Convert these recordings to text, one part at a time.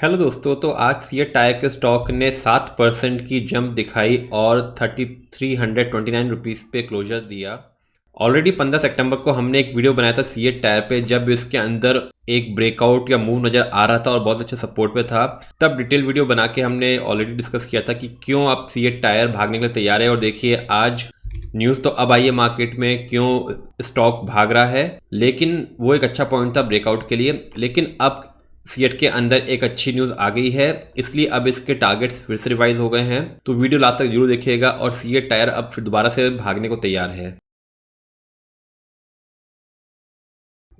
Hello दोस्तों, तो आज सीएट टायर के स्टॉक ने 7% की जंप दिखाई और 3329 रुपीज़ पे क्लोजर दिया। ऑलरेडी 15 सितंबर को हमने एक वीडियो बनाया था सीएट टायर पे, जब इसके अंदर एक ब्रेकआउट या मूव नज़र आ रहा था और बहुत अच्छे सपोर्ट पे था। तब डिटेल वीडियो बना के हमने ऑलरेडी डिस्कस किया था कि क्यों अब सीएट टायर भागने के लिए तैयार है। और देखिए आज न्यूज़ तो अब आई है मार्केट में क्यों स्टॉक भाग रहा है, लेकिन वो एक अच्छा पॉइंट था ब्रेकआउट के लिए। लेकिन अब सीएट के अंदर एक अच्छी न्यूज़ आ गई है, इसलिए अब इसके टारगेट्स फिर से रिवाइज हो गए हैं। तो वीडियो लास्ट तक जरूर देखिएगा और सीएट टायर अब फिर दोबारा से भागने को तैयार है।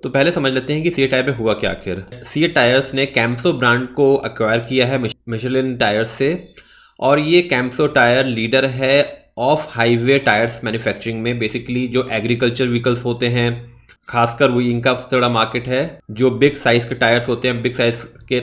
तो पहले समझ लेते हैं कि सीएट टायर पे हुआ क्या आखिर। सीएट टायर्स ने कैम्सो ब्रांड को एक्वायर किया है मिशेलिन टायर्स से, और ये कैम्सो टायर लीडर है ऑफ हाईवे टायर्स मैन्युफैक्चरिंग में। बेसिकली जो एग्रीकल्चर व्हीकल्स होते हैं, खासकर वो इनका थोड़ा मार्केट है। जो बिग साइज के टायर्स होते हैं, बिग साइज के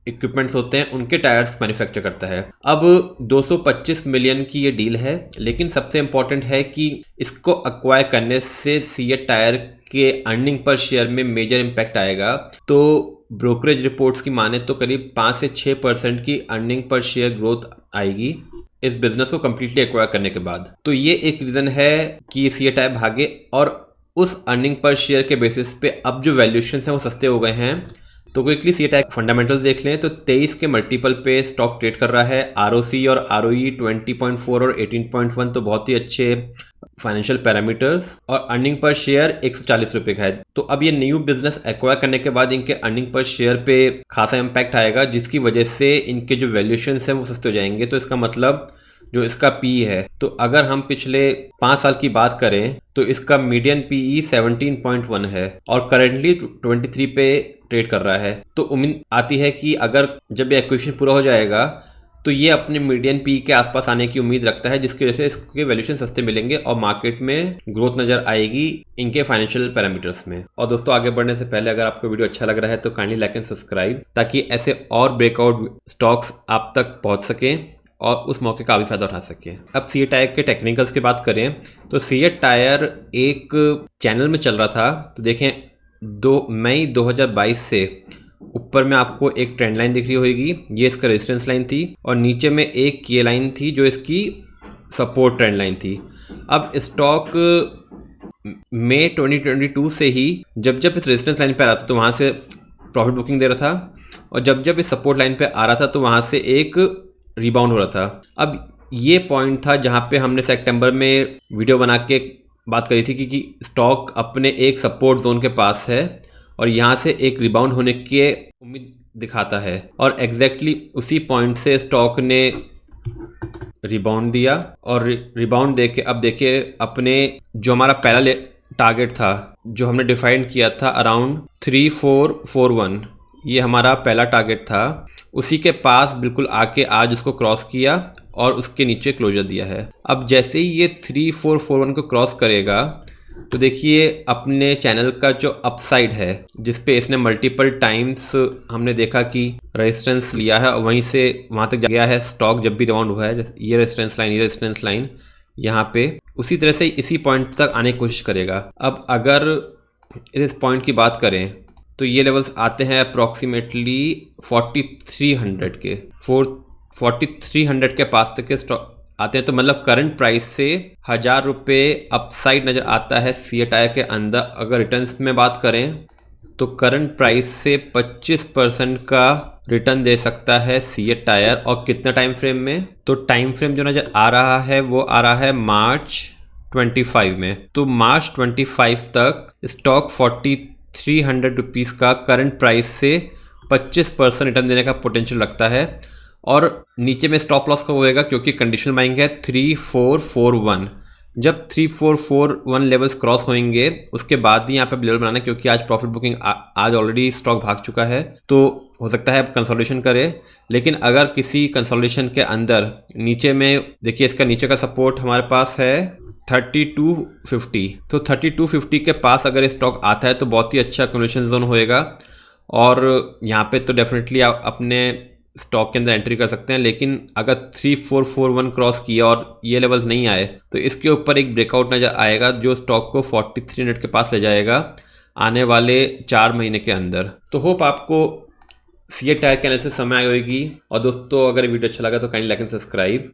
इक्विपमेंट्स होते हैं, उनके टायर्स मैन्युफैक्चर करता है। अब 225 मिलियन की ये डील है, लेकिन सबसे इंपॉर्टेंट है कि इसको अक्वायर करने से सीएट टायर के अर्निंग पर शेयर में मेजर इम्पैक्ट आएगा। तो ब्रोकरेज रिपोर्ट्स की माने तो करीब 5 से 6% की अर्निंग पर शेयर ग्रोथ आएगी इस बिजनेस को कम्प्लीटली एक्वायर करने के बाद। तो ये एक रीज़न है कि सीएट टायर भागे, और उस अर्निंग पर शेयर के बेसिस पे अब जो वैल्यूएशन हैं वो सस्ते हो गए हैं। तो क्विकली सीएट टायर फंडामेंटल्स देख लें तो 23 के मल्टीपल पे स्टॉक ट्रेड कर रहा है। आरओसी और आरओई 20.4 और 18.1 तो बहुत ही अच्छे फाइनेंशियल पैरामीटर्स, और अर्निंग पर शेयर 140 रुपये का है। तो अब ये न्यू बिजनेस एक्वायर करने के बाद इनके अर्निंग पर शेयर पे खासा इम्पैक्ट आएगा, जिसकी वजह से इनके जो वैल्यूएशन हैं वो सस्ते हो जाएंगे। तो इसका मतलब जो इसका पी है, तो अगर हम पिछले 5 साल की बात करें तो इसका मीडियन पीई 17.1 है और करेंटली 23 पे ट्रेड कर रहा है। तो उम्मीद आती है कि अगर जब ये एक्विजिशन पूरा हो जाएगा तो ये अपने मीडियन पी के आसपास आने की उम्मीद रखता है, जिसकी वजह से इसके वैल्यूएशन सस्ते मिलेंगे और मार्केट में ग्रोथ नजर आएगी इनके फाइनेंशियल पैरामीटर्स में। और दोस्तों, आगे बढ़ने से पहले अगर आपको वीडियो अच्छा लग रहा है तो काइंडली लाइक एंड सब्सक्राइब, ताकि ऐसे और ब्रेकआउट स्टॉक्स आप तक पहुंच सकें और उस मौके का भी फायदा उठा सके। अब सीएट टायर के टेक्निकल्स की बात करें तो सीएट टायर एक चैनल में चल रहा था। तो देखें 2 मई 2022 से ऊपर में आपको एक ट्रेंड लाइन दिख रही होगी, ये इसका रेजिस्टेंस लाइन थी, और नीचे में एक ये लाइन थी जो इसकी सपोर्ट ट्रेंड लाइन थी। अब स्टॉक मई 2022 से ही जब जब इस रेजिस्टेंस लाइन पे आ रहा था तो वहाँ से प्रॉफिट बुकिंग दे रहा था, और जब जब इस सपोर्ट लाइन पे आ रहा था तो वहाँ से एक रिबाउंड हो रहा था। अब ये पॉइंट था जहाँ पे हमने सितंबर में वीडियो बना के बात करी थी कि स्टॉक अपने एक सपोर्ट जोन के पास है और यहाँ से एक रिबाउंड होने की उम्मीद दिखाता है, और एग्जैक्टली उसी पॉइंट से स्टॉक ने रिबाउंड दिया। और रिबाउंड दे के अब देखिए अपने जो हमारा पहला टारगेट था जो हमने डिफाइन किया था अराउंड 3441, ये हमारा पहला टारगेट था, उसी के पास बिल्कुल आके आज उसको क्रॉस किया और उसके नीचे क्लोजर दिया है। अब जैसे ही ये 3441 को क्रॉस करेगा तो देखिए अपने चैनल का जो अपसाइड है, जिस पे इसने मल्टीपल टाइम्स हमने देखा कि रेजिस्टेंस लिया है और वहीं से वहाँ तक गया है स्टॉक जब भी राउंड हुआ है, ये रेजिस्टेंस लाइन, ये रेजिस्टेंस लाइन यहाँ पे, उसी तरह से इसी पॉइंट तक आने की कोशिश करेगा। अब अगर इस पॉइंट की बात करें तो ये लेवल्स आते हैं अप्रॉक्सीमेटली 4300 के 4300 के पास तक के स्टॉक आते हैं। तो मतलब करंट प्राइस से 1000 रुपये अपसाइड नज़र आता है सीएट टायर के अंदर। अगर रिटर्न्स में बात करें तो करंट प्राइस से 25% का रिटर्न दे सकता है सीएट टायर, और कितना टाइम फ्रेम में, तो टाइम फ्रेम जो नज़र आ रहा है वो आ रहा है मार्च 25 में। तो मार्च 25 तक स्टॉक 4300 रुपीज़ का करंट प्राइस से 25% रिटर्न देने का पोटेंशियल रखता है। और नीचे में स्टॉप लॉस कब होएगा, क्योंकि कंडीशनल बाइंग है 3441। जब 3441 लेवल्स क्रॉस होंगे उसके बाद ही यहाँ पे लेवल बनाना है, क्योंकि आज प्रॉफिट बुकिंग आज ऑलरेडी स्टॉक भाग चुका है, तो हो सकता है कंसोलिडेशन करे। लेकिन अगर किसी कंसोलिडेशन के अंदर नीचे में देखिए इसका नीचे का सपोर्ट हमारे पास है 3250, तो 3250 के पास अगर स्टॉक आता है तो बहुत ही अच्छा कंसोलिडेशन जोन होएगा, और यहाँ पे तो डेफिनेटली आप अपने स्टॉक के अंदर एंट्री कर सकते हैं। लेकिन अगर 3441 क्रॉस किया और ये लेवल्स नहीं आए तो इसके ऊपर एक ब्रेकआउट नज़र आएगा जो स्टॉक को 4300 के पास ले जाएगा आने वाले 4 महीने के अंदर। तो होप आपको सीएट टायर के एनालिसिस समय आई होगी। और दोस्तों अगर वीडियो अच्छा लगा तो काइंडली लाइक एंड सब्सक्राइब।